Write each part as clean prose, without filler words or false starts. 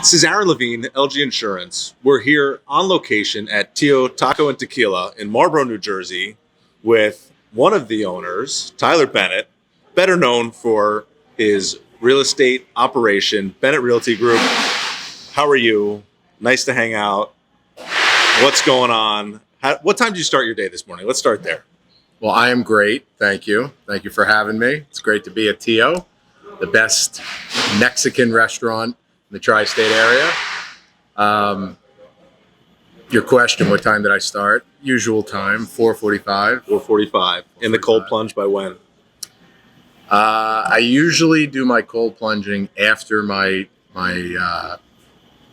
This is Aaron Levine, LG Insurance. We're here on location at Tio Taco and Tequila in Marlboro, New Jersey, with one of the owners, Tyler Bennett, better known for his real estate operation, Bennett Realty Group. How are you? Nice to hang out. What's going on? What time did you start your day this morning? Let's start there. Well, I am great. Thank you. Thank you for having me. It's great to be at Tio, the best Mexican restaurant in the tri-state area. Your question, what time did I start? Usual time, 4:45. 4:45. In the cold plunge by when? I usually do my cold plunging after my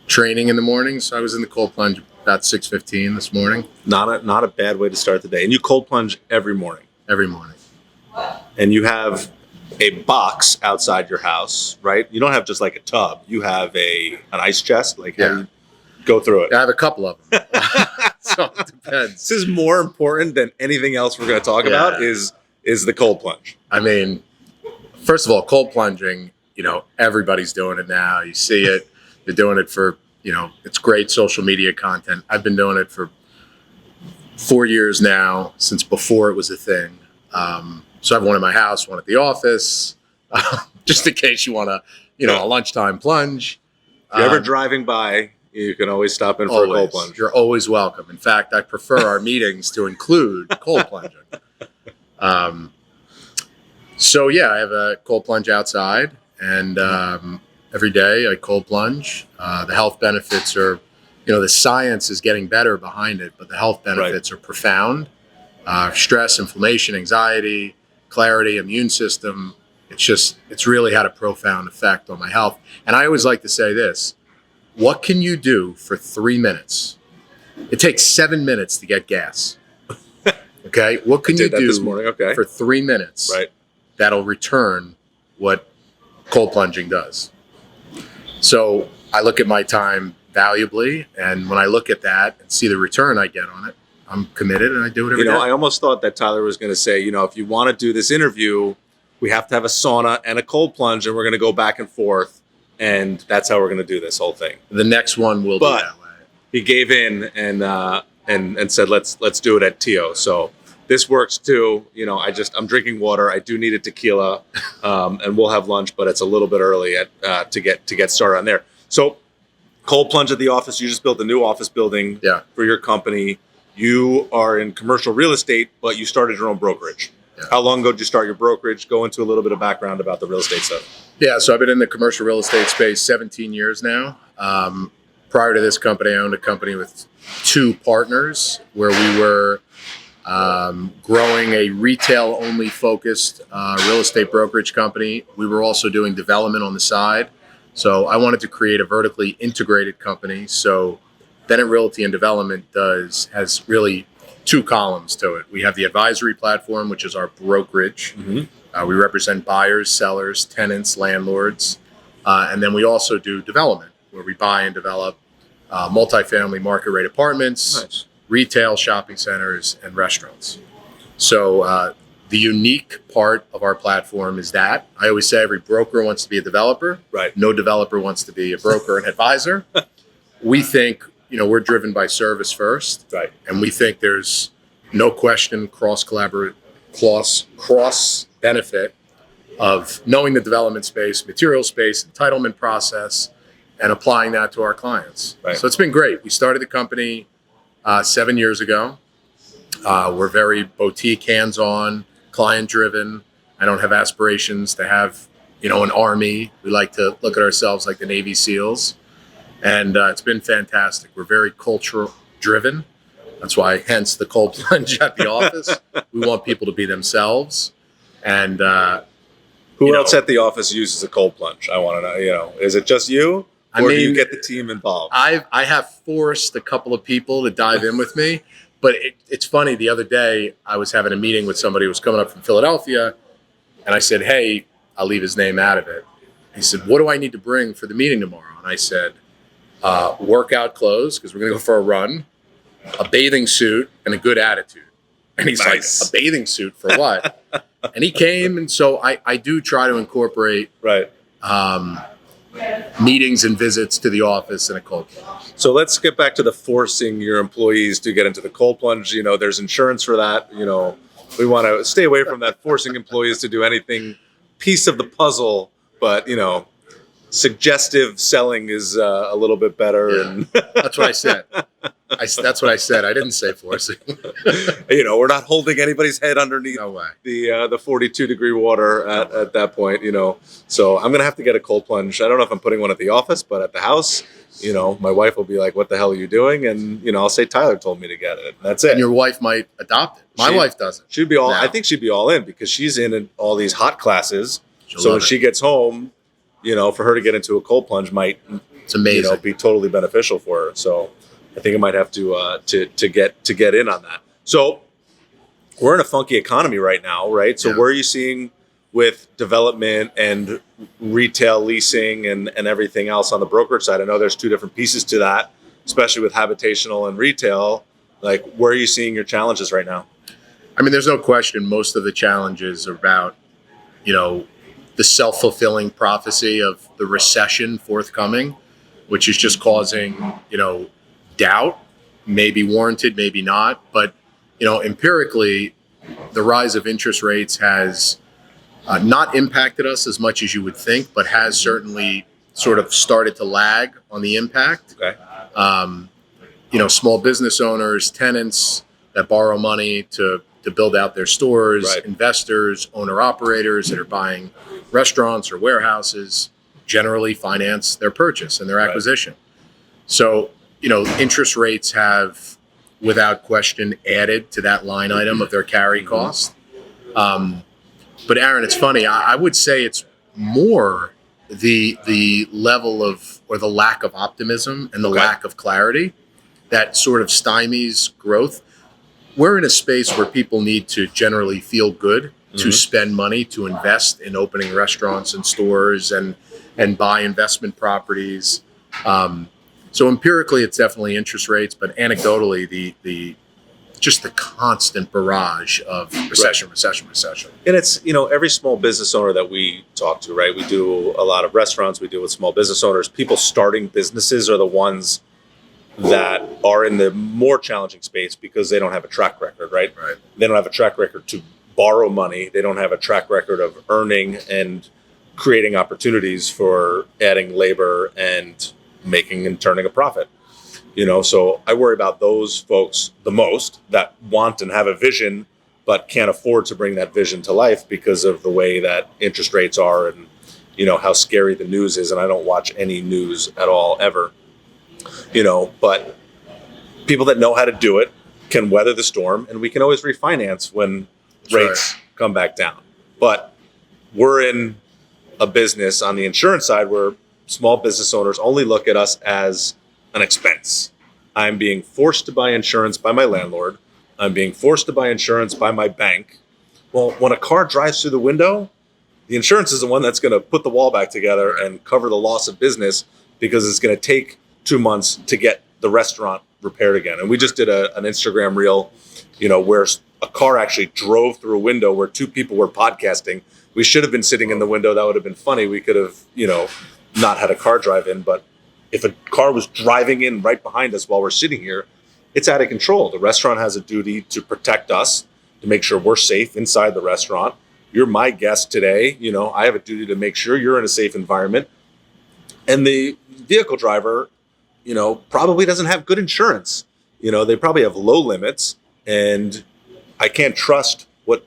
training in the morning. So I was in the cold plunge about 6:15 this morning. Not a bad way to start the day. And you cold plunge every morning. Every morning. And you have a box outside your house, right? You don't have just like a tub. You have an ice chest. Like, how do you go through it? I have a couple of them. So it depends. This is more important than anything else we're going to talk about is the cold plunge. I mean, first of all, cold plunging, everybody's doing it now. You see it. They're doing it for, it's great social media content. I've been doing it for 4 years now, since before it was a thing. So I have one in my house, one at the office, just in case you want to, a lunchtime plunge. If you're ever driving by, you can always stop in for a cold plunge. You're always welcome. In fact, I prefer our meetings to include cold plunging. So yeah, I have a cold plunge outside, and every day I cold plunge. The health benefits are, the science is getting better behind it, but the health benefits are profound. Stress, inflammation, anxiety, clarity, immune system. It's really had a profound effect on my health. And I always like to say this: what can you do for 3 minutes? It takes 7 minutes to get gas. Okay, what can you do this morning? For 3 minutes? Right. That'll return what cold plunging does. So I look at my time valuably, and when I look at that and see the return I get on it, I'm committed and I do it every day. I almost thought that Tyler was going to say, if you want to do this interview, we have to have a sauna and a cold plunge, and we're going to go back and forth, and that's how we're going to do this whole thing. The next one will be that way. He gave in and said, let's do it at Tio. So this works too. I'm drinking water. I do need a tequila, and we'll have lunch, but it's a little bit early to get started on there. So cold plunge at the office. You just built a new office building for your company. You are in commercial real estate, but you started your own brokerage. Yeah. How long ago did you start your brokerage? Go into a little bit of background about the real estate stuff. Yeah, so I've been in the commercial real estate space 17 years now. Prior to this company, I owned a company with 2 partners where we were growing a retail-only focused real estate brokerage company. We were also doing development on the side. So I wanted to create a vertically integrated company. So Bennett Realty and Development has really 2 columns to it. We have the advisory platform, which is our brokerage. Mm-hmm. We represent buyers, sellers, tenants, landlords. And then we also do development, where we buy and develop multifamily market rate apartments, retail, shopping centers, and restaurants. So the unique part of our platform is that I always say every broker wants to be a developer. Right. No developer wants to be a broker and advisor. We think, we're driven by service first. Right. And we think there's no question cross benefit of knowing the development space, material space, entitlement process, and applying that to our clients. Right. So it's been great. We started the company 7 years ago. We're very boutique, hands-on, client-driven. I don't have aspirations to have, an army. We like to look at ourselves like the Navy SEALs. And it's been fantastic. We're very culture-driven. That's why, hence the cold plunge at the office. We want people to be themselves. And who else at the office uses a cold plunge? I want to know, is it just you? Or do you get the team involved? I have forced a couple of people to dive in with me. But it's funny, the other day, I was having a meeting with somebody who was coming up from Philadelphia, and I said, hey, I'll leave his name out of it. He said, what do I need to bring for the meeting tomorrow? And I said, workout clothes, because we're going to go for a run, a bathing suit, and a good attitude. And he's like, a bathing suit for what? And he came, and so I do try to incorporate meetings and visits to the office and a cold plunge. So let's get back to the forcing your employees to get into the cold plunge. There's insurance for that. We want to stay away from that, forcing employees to do anything piece of the puzzle, but suggestive selling is a little bit better. Yeah. And that's what I said. That's what I said. I didn't say forcing. We're not holding anybody's head underneath No way. the 42-degree water at that point. So I'm gonna have to get a cold plunge. I don't know if I'm putting one at the office, but at the house, my wife will be like, "What the hell are you doing?" And I'll say Tyler told me to get it. That's it. And your wife might adopt it. My wife doesn't. She'd be all. No. I think she'd be all in because she's in all these hot classes. She'll so love when it. she gets home, for her to get into a cold plunge might, It's amazing. be totally beneficial for her. So I think I might have to get in on that. So we're in a funky economy right now, right? So Yeah. where are you seeing with development and retail leasing and everything else on the brokerage side? I know there's two different pieces to that, especially with habitational and retail. Like, where are you seeing your challenges right now? I mean, there's no question most of the challenges are about, the self-fulfilling prophecy of the recession forthcoming, which is just causing, doubt, maybe warranted, maybe not. But, empirically, the rise of interest rates has not impacted us as much as you would think, but has certainly sort of started to lag on the impact. Okay. Small business owners, tenants that borrow money to build out their stores, Right. investors, owner-operators that are buying restaurants or warehouses generally finance their purchase and their Right. acquisition. So, interest rates have, without question, added to that line item of their carry cost. But Aaron, it's funny. I would say it's more the level of, or the lack of optimism and the Okay. lack of clarity that sort of stymies growth. We're in a space where people need to generally feel good to spend money, to invest in opening restaurants and stores and buy investment properties. So empirically, it's definitely interest rates, but anecdotally, the just the constant barrage of recession. And it's, every small business owner that we talk to, right? We do a lot of restaurants, we deal with small business owners. People starting businesses are the ones that are in the more challenging space because they don't have a track record, right? Right. They don't have a track record to borrow money. They don't have a track record of earning and creating opportunities for adding labor and making and turning a profit. So I worry about those folks the most that want and have a vision, but can't afford to bring that vision to life because of the way that interest rates are and, how scary the news is. And I don't watch any news at all, ever. But people that know how to do it can weather the storm, and we can always refinance when rates come back down. But we're in a business on the insurance side where small business owners only look at us as an expense. I'm being forced to buy insurance by my landlord. I'm being forced to buy insurance by my bank. Well, when a car drives through the window, the insurance is the one that's going to put the wall back together and cover the loss of business because it's going to take 2 months to get the restaurant repaired again. And we just did an Instagram reel, where a car actually drove through a window where two people were podcasting. We should have been sitting in the window. That would have been funny. We could have, not had a car drive in. But if a car was driving in right behind us while we're sitting here, it's out of control. The restaurant has a duty to protect us, to make sure we're safe inside the restaurant. You're my guest today. I have a duty to make sure you're in a safe environment. And the vehicle driver, probably doesn't have good insurance. They probably have low limits, and I can't trust what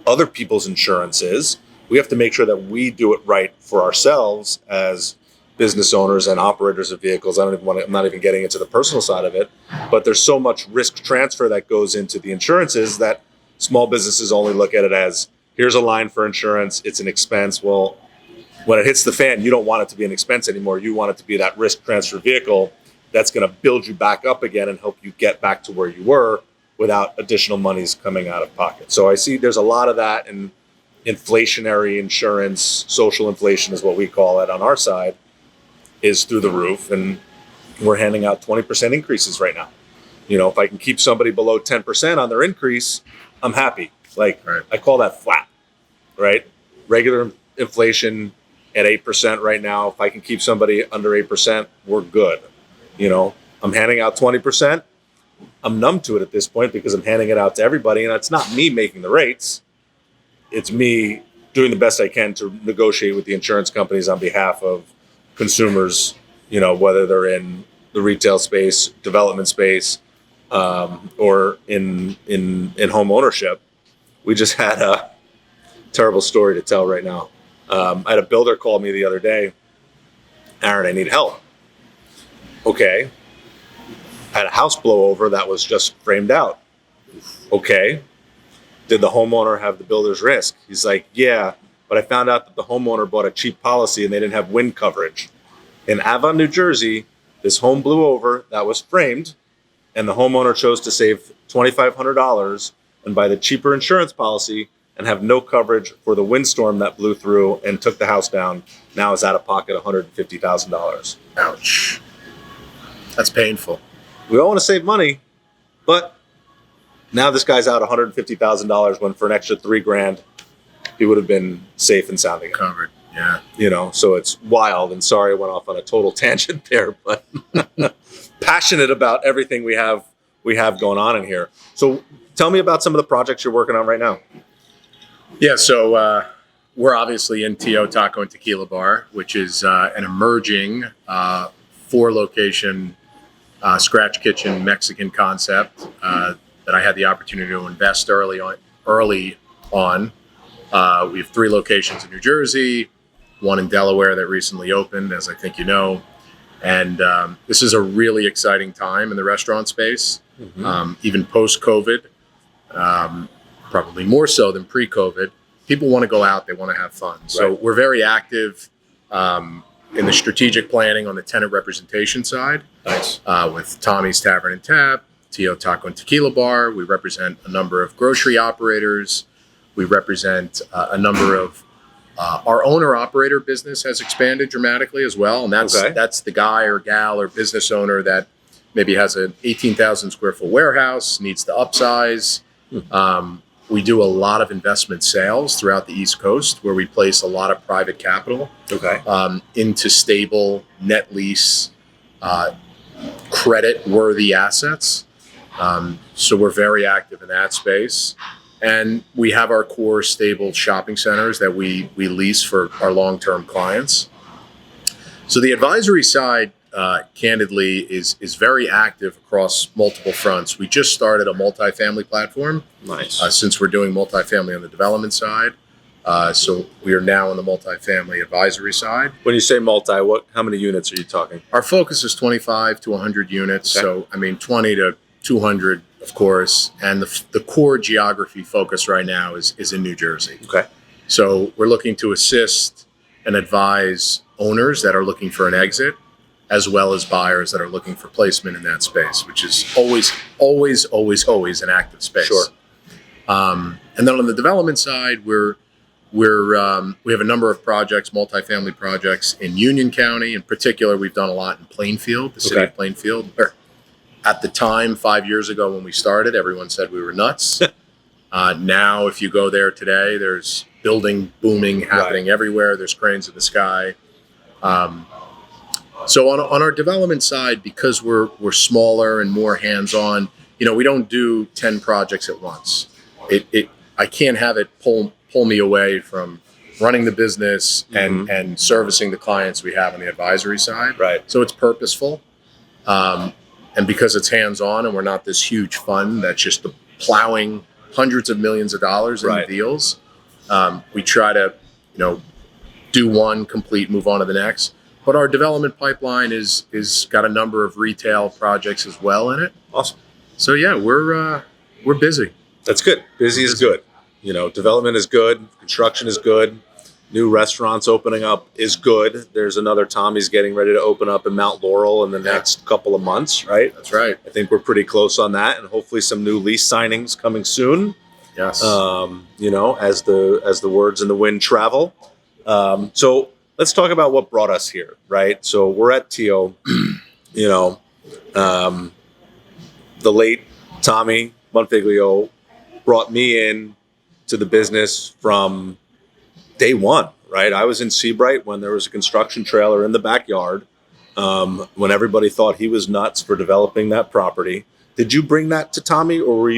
other people's insurance is. We have to make sure that we do it right for ourselves as business owners and operators of vehicles. I'm not even getting into the personal side of it, but there's so much risk transfer that goes into the insurances that small businesses only look at it as, here's a line for insurance, it's an expense. Well, when it hits the fan, you don't want it to be an expense anymore. You want it to be that risk transfer vehicle that's going to build you back up again and help you get back to where you were without additional monies coming out of pocket. So I see there's a lot of that, and inflationary insurance, social inflation is what we call it on our side, is through the roof. And we're handing out 20% increases right now. If I can keep somebody below 10% on their increase, I'm happy. Like, Right. I call that flat, right? Regular inflation, at 8% right now. If I can keep somebody under 8%, we're good. You know, I'm handing out 20%. I'm numb to it at this point because I'm handing it out to everybody, and it's not me making the rates. It's me doing the best I can to negotiate with the insurance companies on behalf of consumers, you know, whether they're in the retail space, development space, or in home ownership. We just had a terrible story to tell right now. I had a builder call me the other day. Aaron, I need help. Okay. I had a house blow over that was just framed out. Okay. Did the homeowner have the builder's risk? He's like, yeah, but I found out that the homeowner bought a cheap policy and they didn't have wind coverage. In Avon, New Jersey, this home blew over that was framed, and the homeowner chose to save $2,500 and buy the cheaper insurance policy and have no coverage for the windstorm that blew through and took the house down. Now is out of pocket $150,000. Ouch. That's painful. We all want to save money, but now this guy's out $150,000 when for an extra $3,000 he would have been safe and sound again. Covered. Yeah. You know, so it's wild. And sorry I went off on a total tangent there, but passionate about everything we have going on in here. So tell me about some of the projects you're working on right now. Yeah, so we're obviously in Tio Taco and Tequila Bar, which is an emerging 4-location scratch kitchen Mexican concept that I had the opportunity to invest early on. We have 3 locations in New Jersey, 1 in Delaware that recently opened, as I think you know. And this is a really exciting time in the restaurant space, even post-COVID, probably more so than pre-COVID. People want to go out, they want to have fun. So we're very active in the strategic planning on the tenant representation side. Nice. With Tommy's Tavern and Tap, Tio Taco and Tequila Bar. We represent a number of grocery operators. We represent a number of our owner-operator business has expanded dramatically as well, and that's the guy or gal or business owner that maybe has an 18,000 square foot warehouse, needs to upsize. We do a lot of investment sales throughout the East Coast where we place a lot of private capital into stable net lease, credit-worthy assets. So we're very active in that space. And we have our core stable shopping centers that we lease for our long-term clients. So the advisory side, candidly, is very active across multiple fronts. We just started a multifamily platform. Nice. Since we're doing multifamily on the development side. So we are now on the multifamily advisory side. When you say multi, how many units are you talking? Our focus is 25 to 100 units. Okay. So, 20 to 200, of course. And the core geography focus right now is in New Jersey. Okay. So we're looking to assist and advise owners that are looking for an exit, as well as buyers that are looking for placement in that space, which is always an active space. Sure. And then on the development side, we have a number of projects, multifamily projects in Union County. In particular, we've done a lot in Plainfield, the city of Plainfield. At the time, 5 years ago when we started, everyone said we were nuts. Now, if you go there today, there's building booming happening everywhere. There's cranes in the sky. So on our development side, because we're smaller and more hands-on, we don't do 10 projects at once. I can't have it pull me away from running the business and servicing the clients we have on the advisory side. Right. So it's purposeful. And because it's hands-on and we're not this huge fund that's just plowing hundreds of millions of dollars in deals, we try to, do one, complete, move on to the next. But our development pipeline is got a number of retail projects as well in it. Awesome. So yeah, we're busy. That's good. Busy is good. Development is good. Construction is good. New restaurants opening up is good. There's another Tommy's getting ready to open up in Mount Laurel in the next couple of months, right? That's right. I think we're pretty close on that, and hopefully some new lease signings coming soon. Yes. As the words in the wind travel. So let's talk about what brought us here, right? So we're at Tio. The late Tommy Bonfiglio brought me in to the business from day one, right? I was in Seabright when there was a construction trailer in the backyard, when everybody thought he was nuts for developing that property. Did you bring that to Tommy, or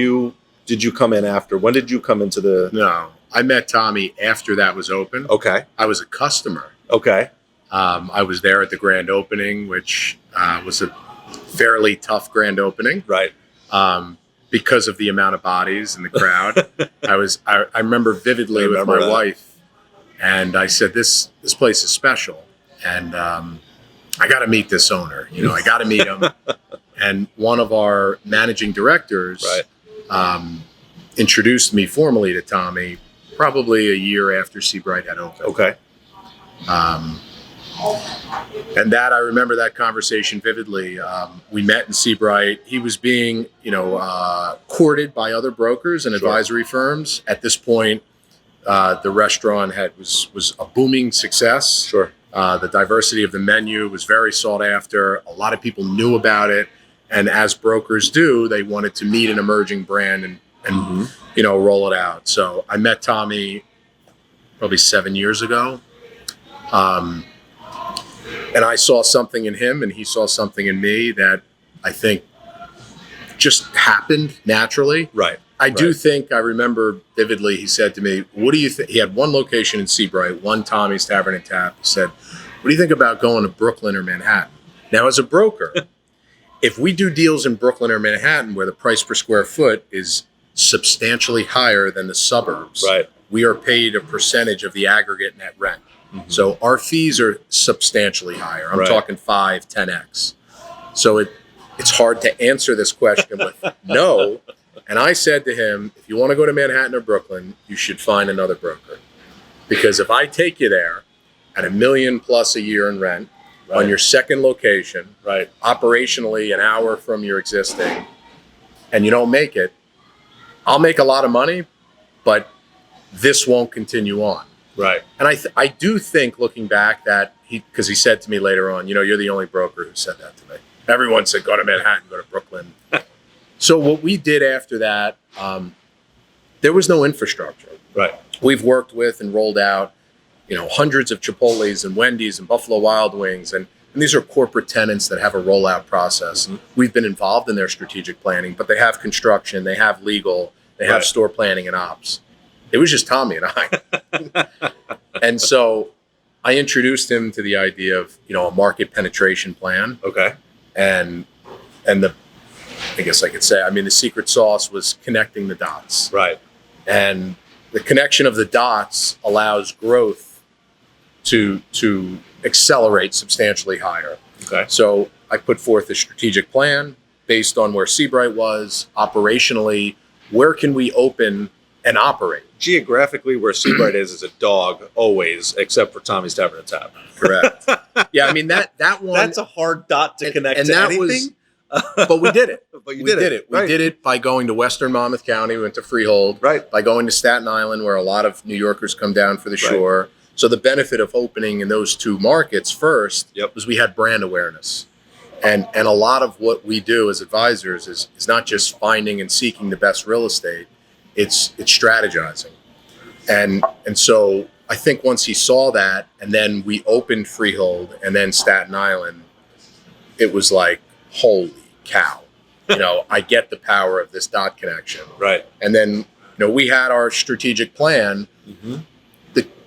did you come in after? When did you come into the... No, I met Tommy after that was open. Okay. I was a customer. Okay. I was there at the grand opening, which was a fairly tough grand opening. Right. Because of the amount of bodies in the crowd. I remember vividly with my wife, and I said, this place is special, and I got to meet this owner. I got to meet him. And one of our managing directors introduced me formally to Tommy probably a year after Seabright had opened. Okay. And that, I remember that conversation vividly. We met in Seabright. He was being, courted by other brokers and advisory firms. At this point, the restaurant was a booming success. Sure. The diversity of the menu was very sought after. A lot of people knew about it. And as brokers do, they wanted to meet an emerging brand and roll it out. So I met Tommy probably 7 years ago. And I saw something in him, and he saw something in me that I think just happened naturally. Right. I do think, I remember vividly, he said to me, what do you think? He had one location in Seabright, one Tommy's Tavern and Tap. He said, what do you think about going to Brooklyn or Manhattan? Now, as a broker, if we do deals in Brooklyn or Manhattan where the price per square foot is substantially higher than the suburbs, we are paid a percentage of the aggregate net rent. So our fees are substantially higher. I'm talking 5, 10x. So it's hard to answer this question with no. And I said to him, if you want to go to Manhattan or Brooklyn, you should find another broker. Because if I take you there at $1 million+ a year in rent on your second location, operationally an hour from your existing, and you don't make it, I'll make a lot of money, but this won't continue on. Right. And I do think, looking back, that because he said to me later on, you're the only broker who said that to me. Everyone said, go to Manhattan, go to Brooklyn. So what we did after that, there was no infrastructure. Right. We've worked with and rolled out, hundreds of Chipotle's and Wendy's and Buffalo Wild Wings. And these are corporate tenants that have a rollout process. We've been involved in their strategic planning, but they have construction, they have legal, they have store planning and ops. It was just Tommy and I. And so I introduced him to the idea of, a market penetration plan. Okay. And I guess I could say, the secret sauce was connecting the dots. Right. And the connection of the dots allows growth to accelerate substantially higher. Okay. So I put forth a strategic plan based on where Seabright was operationally. Where can we open and operate? Geographically, where Seabright is a dog always, except for Tommy's Tavern and Tap. Correct. Yeah, that one. That's a hard dot to connect to anything. But we did it. But we did it. We did it by going to Western Monmouth County. We went to Freehold. Right. By going to Staten Island, where a lot of New Yorkers come down for the shore. So the benefit of opening in those two markets first was we had brand awareness. And a lot of what we do as advisors is not just finding and seeking the best real estate. It's strategizing. And so I think once he saw that, and then we opened Freehold and then Staten Island, it was like, holy cow. I get the power of this dot connection. Right. And then, we had our strategic plan.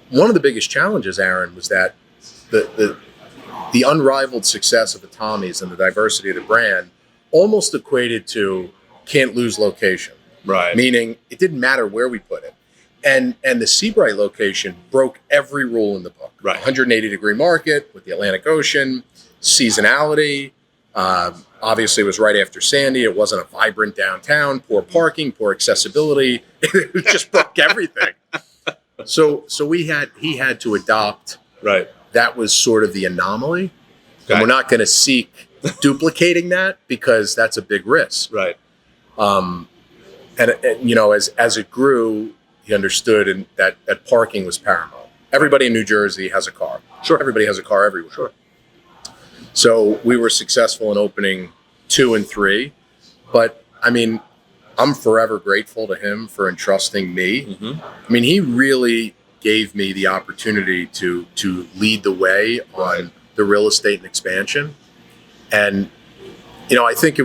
One of the biggest challenges, Aaron, was that the unrivaled success of the Tommy's and the diversity of the brand almost equated to can't lose location. Right. Meaning it didn't matter where we put it. And the Seabright location broke every rule in the book. Right. 180-degree market with the Atlantic Ocean, seasonality. Obviously, it was right after Sandy. It wasn't a vibrant downtown, poor parking, poor accessibility. It just broke everything. So he had to adopt. Right. That was sort of the anomaly. Okay. And we're not going to seek duplicating that because that's a big risk. Right. And as it grew, he understood that parking was paramount. Everybody in New Jersey has a car. Sure. Everybody has a car everywhere. Sure. So we were successful in opening 2 and 3, but I'm forever grateful to him for entrusting me. He really gave me the opportunity to lead the way on the real estate and expansion. And, I think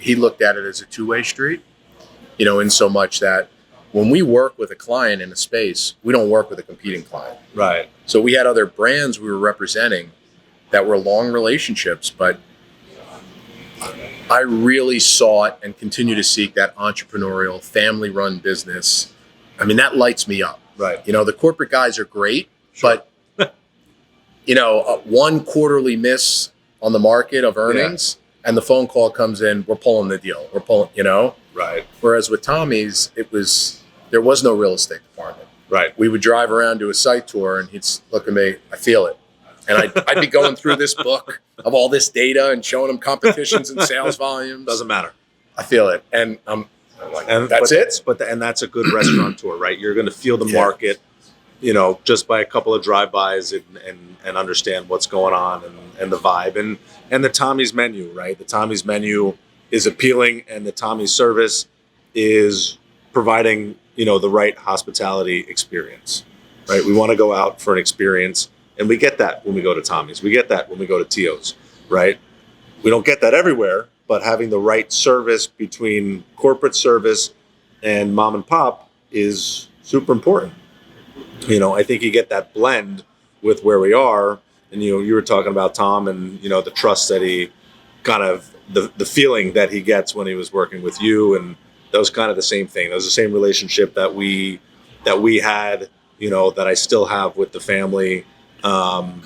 he looked at it as a two-way street, in so much that when we work with a client in a space, we don't work with a competing client. Right. So we had other brands we were representing that were long relationships, but I really sought and continue to seek that entrepreneurial, family-run business. I mean, that lights me up. Right. The corporate guys are great, Sure. but one quarterly miss on the market of earnings, and the phone call comes in, we're pulling the deal. We're pulling, Right. Whereas with Tommy's, there was no real estate department. Right. We would drive around to a site tour, and he'd look at me, I feel it. And I'd be going through this book of all this data and showing him competitions and sales volumes. Doesn't matter. I feel it. And I'm like, And that's it? And that's a good restaurateur, right? You're going to feel the market, just by a couple of drive-bys and understand what's going on and the vibe and the Tommy's menu, right? The Tommy's menu is appealing, and the Tommy's service is providing, the right hospitality experience, right? We want to go out for an experience, and we get that when we go to Tommy's. We get that when we go to Tio's, right? We don't get that everywhere, but having the right service between corporate service and mom and pop is super important. I think you get that blend with where we are. And, you were talking about Tom and, the trust that he kind of, the feeling that he gets when he was working with you. And that was kind of the same thing. That was the same relationship that we had, that I still have with the family. Tom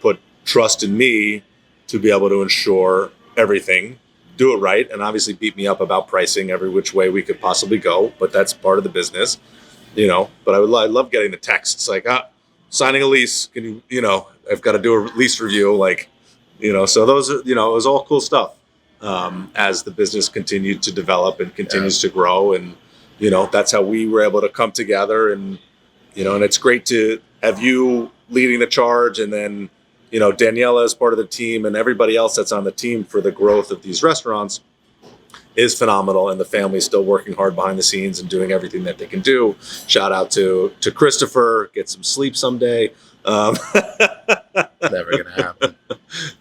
put trust in me to be able to ensure everything, do it right, and obviously beat me up about pricing every which way we could possibly go, but that's part of the business, but I love getting the texts like, signing a lease, can you, I've got to do a lease review, so those are, it was all cool stuff, as the business continued to develop and continues to grow. And, that's how we were able to come together, and, and it's great to have you leading the charge, and then, Daniela is part of the team, and everybody else that's on the team for the growth of these restaurants is phenomenal. And the family's still working hard behind the scenes and doing everything that they can do. Shout out to Christopher, get some sleep someday. Never going to happen.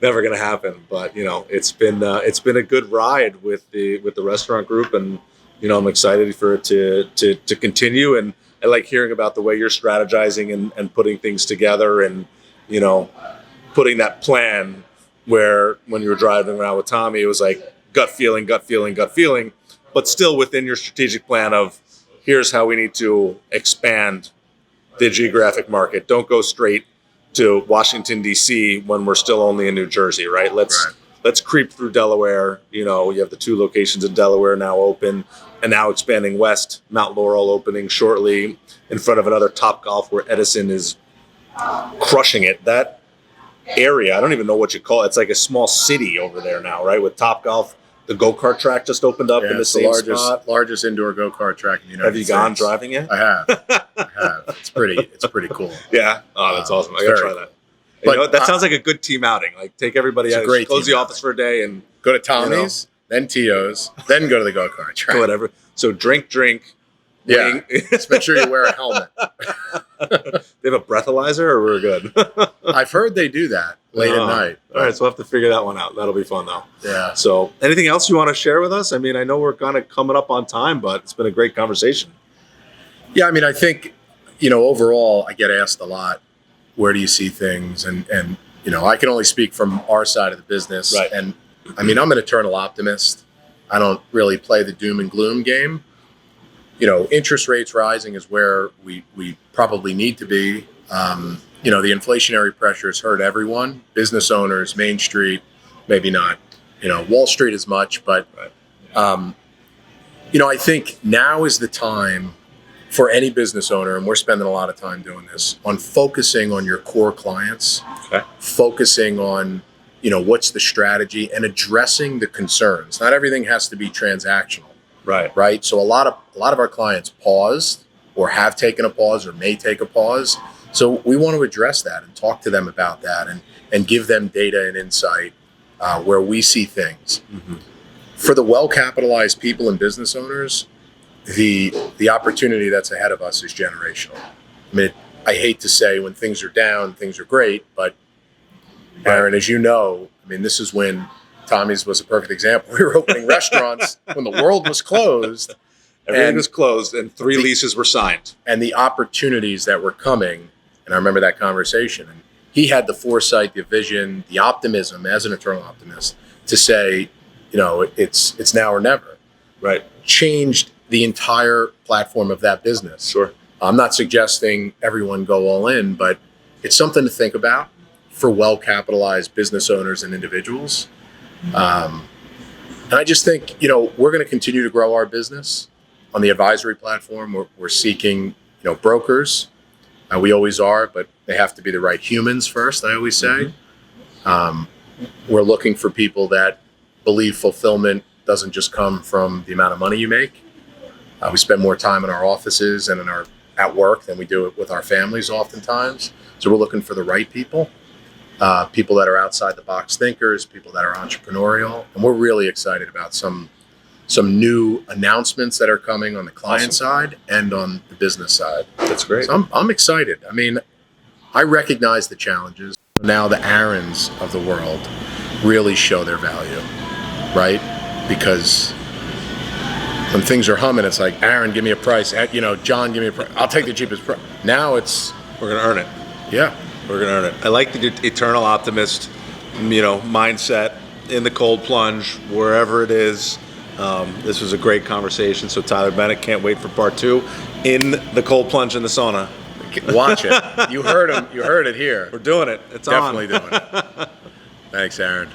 Never going to happen. But, it's been a good ride with the restaurant group, and, I'm excited for it to continue. And I like hearing about the way you're strategizing and putting things together, and, putting that plan where when you were driving around with Tommy, it was like gut feeling, but still within your strategic plan of here's how we need to expand the geographic market. Don't go straight to Washington, D.C. when we're still only in New Jersey, right? Let's creep through Delaware. You have the 2 locations in Delaware now open, and now expanding west, Mount Laurel opening shortly in front of another Topgolf where Edison is crushing it. That area, I don't even know what you call it. It's like a small city over there now, right? With Topgolf, the go-kart track just opened up in the same spot. Largest indoor go-kart track in the United States. Have you gone driving yet? I have. It's pretty cool. Yeah. Oh, that's awesome. I gotta try that. But that sounds like a good team outing. Like take everybody out, close the office for a day, and go to Tommy's, then Tio's, then go to the go-kart track. Whatever. So drink. Yeah. Just make sure you wear a helmet. They have a breathalyzer, or we're good? I've heard they do that late at night. All right, so we'll have to figure that one out. That'll be fun, though. Yeah. So anything else you want to share with us? I mean, I know we're kind of coming up on time, but it's been a great conversation. Yeah, I mean, I think, overall, I get asked a lot, where do you see things? And I can only speak from our side of the business. Right. And, I mean, I'm an eternal optimist. I don't really play the doom and gloom game. Interest rates rising is where we probably need to be. The inflationary pressures hurt everyone, business owners, Main Street, maybe not, Wall Street as much. But, I think now is the time for any business owner, and we're spending a lot of time doing this, on focusing on your core clients, focusing on, what's the strategy, and addressing the concerns. Not everything has to be transactional. Right. So a lot of our clients paused, or have taken a pause, or may take a pause. So we want to address that and talk to them about that, and give them data and insight where we see things. Mm-hmm. For the well-capitalized people and business owners, the opportunity that's ahead of us is generational. I mean, I hate to say when things are down, things are great, but Aaron, as you know, I mean, this is when Tommy's was a perfect example. We were opening restaurants when the world was closed. Everything was closed and 3 leases were signed. And the opportunities that were coming, and I remember that conversation, and he had the foresight, the vision, the optimism as an eternal optimist to say, you know, it's now or never. Right. Changed the entire platform of that business. Sure. I'm not suggesting everyone go all in, but it's something to think about for well-capitalized business owners and individuals. And I just think, you know, we're going to continue to grow our business on the advisory platform. We're seeking, you know, brokers. We always are, but they have to be the right humans first, I always say. We're looking for people that believe fulfillment doesn't just come from the amount of money you make. We spend more time in our offices and at work than we do it with our families oftentimes. So we're looking for the right people, people that are outside the box thinkers, people that are entrepreneurial. And we're really excited about some new announcements that are coming on the client side and on the business side. That's great. So I'm excited. I mean, I recognize the challenges. Now the Aarons of the world really show their value, right? Because when things are humming, it's like, Aaron, give me a price. You know, John, give me a price. I'll take the cheapest price. Now it's... We're going to earn it. Yeah. We're going to earn it. I like the eternal optimist, you know, mindset in the cold plunge, wherever it is. This was a great conversation. So Tyler Bennett, can't wait for part 2 in the cold plunge in the sauna. Watch it. You heard him. You heard it here. We're doing it. It's definitely doing it. Thanks, Aaron.